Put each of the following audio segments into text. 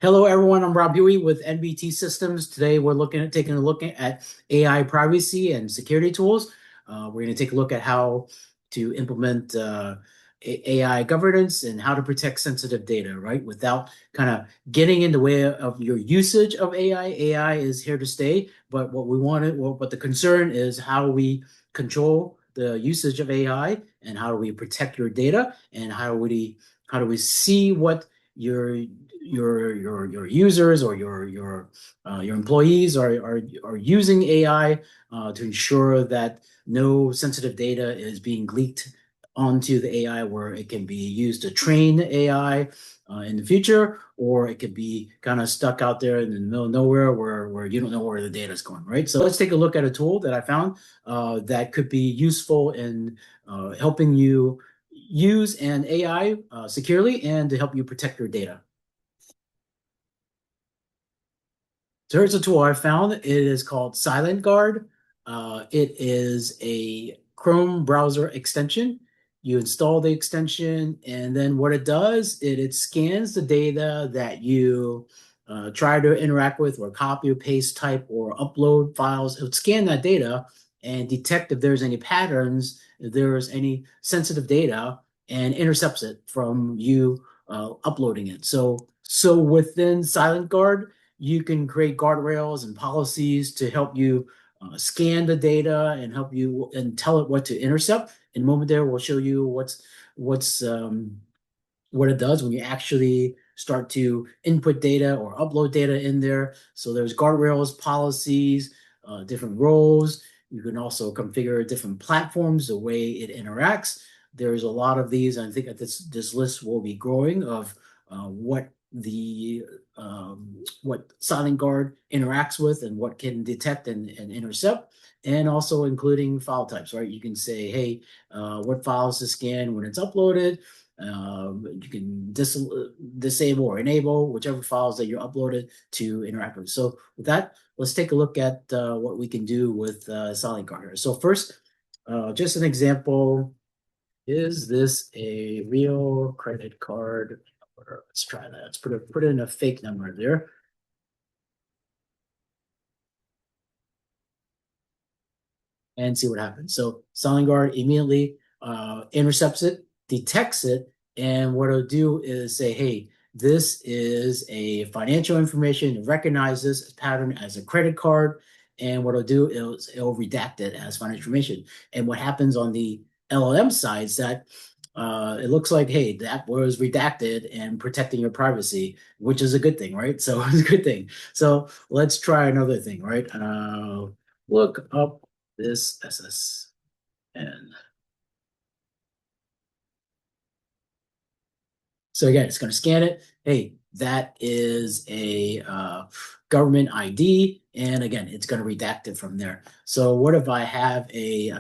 Hello, everyone. I'm Rob Huey with NBT Systems. Today, we're taking a look at AI privacy and security tools. We're going to take a look at how to implement AI governance and how to protect sensitive data, right? Without kind of getting in the way of your usage of AI. AI is here to stay, but what the concern is how we control the usage of AI and how do we protect your data and how do we see what your users or your employees are using AI to ensure that no sensitive data is being leaked onto the AI, where it can be used to train AI in the future, or it could be kind of stuck out there in the middle of nowhere where you don't know where the data is going, right? So let's take a look at a tool that I found that could be useful in helping you use an AI securely and to help you protect your data. So here's a tool I found. It is called Silent Guard. It is a Chrome browser extension. You install the extension, and then what it does, it scans the data that you try to interact with or copy or paste, type, or upload files. It would scan that data and detect if there's any patterns, if there's any sensitive data, and intercepts it from you uploading it. So within Silent Guard, you can create guardrails and policies to help you scan the data and help you and tell it what to intercept. In a moment there, we'll show you what it does when you actually start to input data or upload data in there. So there's guardrails, policies, different roles. You can also configure different platforms, the way it interacts. There's a lot of these. I think that this list will be growing of what Silent Guard interacts with and what can detect and intercept, and also including file types, right? You can say, hey, what files to scan when it's uploaded. You can disable or enable whichever files that you're uploaded to interact with. So with that, let's take a look at what we can do with Silent Guard here. So first, just an example. Is this a real credit card? Let's try that. Let's put in a fake number there. And see what happens. So Silent Guard immediately intercepts it, detects it, and what it'll do is say, hey, this is a financial information. It recognizes this pattern as a credit card. And what it'll do is it'll redact it as financial information. And what happens on the LLM side is that it looks like, hey, that was redacted and protecting your privacy, which is a good thing, right? So it's a good thing. So let's try another thing, right? Look up this SSN. So again, it's going to scan it. Hey, that is a government ID. And again, it's going to redact it from there. So what if I've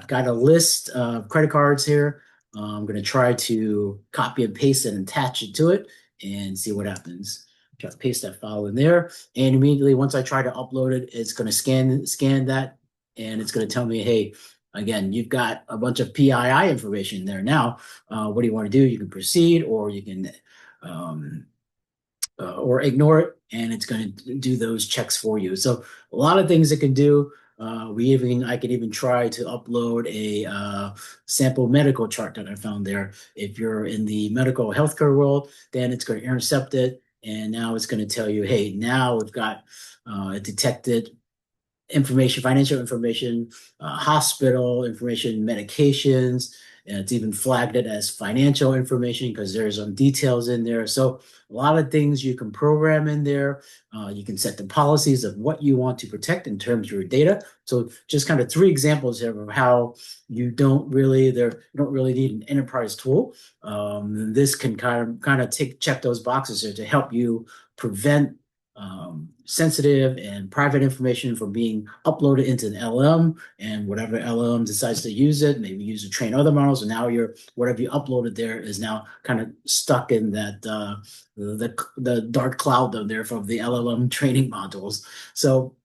got a list of credit cards here. I'm going to try to copy and paste it and attach it to it and see what happens. Try to paste that file in there. And immediately, once I try to upload it, it's going to scan that. And it's going to tell me, hey, again, you've got a bunch of PII information there. Now, what do you want to do? You can proceed, or you can or ignore it, and it's going to do those checks for you. So a lot of things it can do. I could even try to upload a sample medical chart that I found there. If you're in the medical healthcare world, then it's going to intercept it, and now it's going to tell you, hey, now we've got detected information, financial information, hospital information, medications, and it's even flagged it as financial information because there's some details in there. So a lot of things you can program in there. You can set the policies of what you want to protect in terms of your data. So just kind of 3 examples here of how you don't really need an enterprise tool. This can kind of check those boxes here to help you prevent sensitive and private information from being uploaded into an LLM, and whatever LLM decides to use it, maybe use to train other models, and now whatever you uploaded there is now kind of stuck in that the dark cloud of there from the LLM training modules. So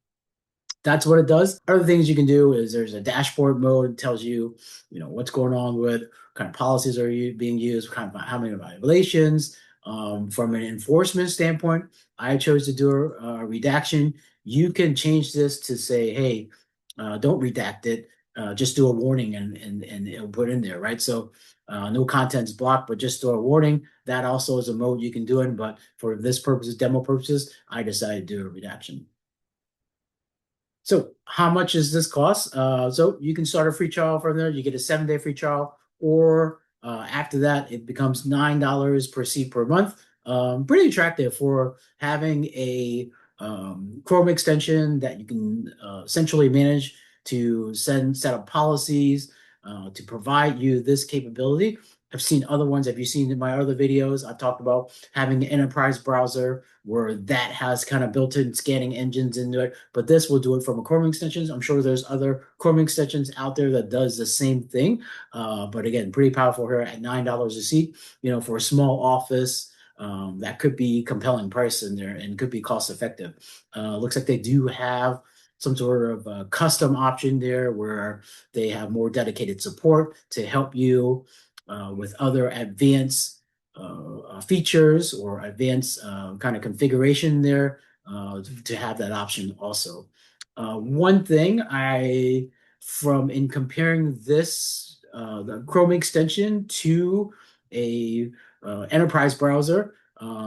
that's what it does. Other things you can do is there's a dashboard mode. It tells you, what's going on with what kind of policies are being used, how many violations. From an enforcement standpoint, I chose to do a redaction. You can change this to say, hey, don't redact it. Just do a warning and it'll put in there, right? So no contents blocked, but just do a warning. That also is a mode you can do it. But for this purposes, demo purposes, I decided to do a redaction. So how much does this cost? So you can start a free trial from there. You get a 7-day free trial, or after that, it becomes $9 per seat per month. Pretty attractive for having a Chrome extension that you can essentially manage to set up policies to provide you this capability. I've seen other ones. Have you seen in my other videos? I've talked about having an enterprise browser where that has kind of built-in scanning engines into it, but this will do it from a Chrome extensions. I'm sure there's other Chrome extensions out there that does the same thing. But again, pretty powerful here at $9 a seat. For a small office, that could be compelling price in there and could be cost effective. Looks like they do have some sort of custom option there where they have more dedicated support to help you with other advanced features or advanced kind of configuration there to have that option also. One thing from in comparing this, the Chrome extension to a enterprise browser,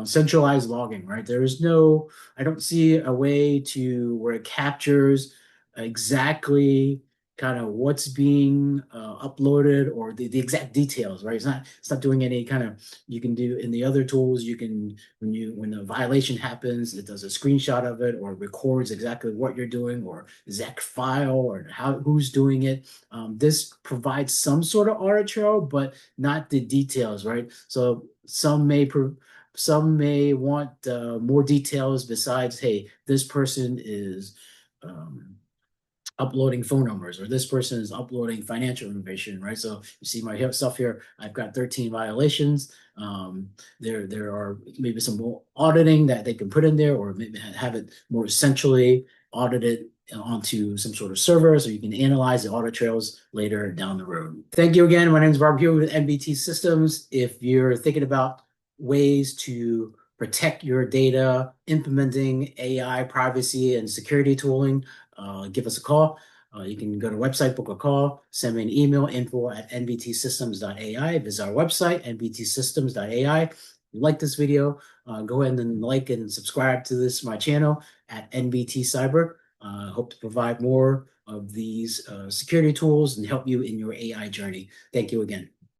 centralized logging, right? I don't see a way where it captures exactly kind of what's being uploaded or the exact details, right? It's not doing any kind of, you can do in the other tools, you can, when a violation happens, it does a screenshot of it or records exactly what you're doing or exact file or who's doing it. This provides some sort of audit trail, but not the details, right? So some may want more details besides, hey, this person is uploading phone numbers or this person is uploading financial information, right? So you see my stuff here. I've got 13 violations. There are maybe some more auditing that they can put in there, or maybe have it more essentially audited onto some sort of server so you can analyze the audit trails later down the road. Thank you again. My name is Bob here with NBT Systems. If you're thinking about ways to protect your data, implementing AI privacy and security tooling, give us a call. You can go to the website, book a call, send me an email, info@nbtsystems.ai. Visit our website, nbtsystems.ai. If you like this video, go ahead and like and subscribe to my channel at NBT Cyber. Hope to provide more of these security tools and help you in your AI journey. Thank you again.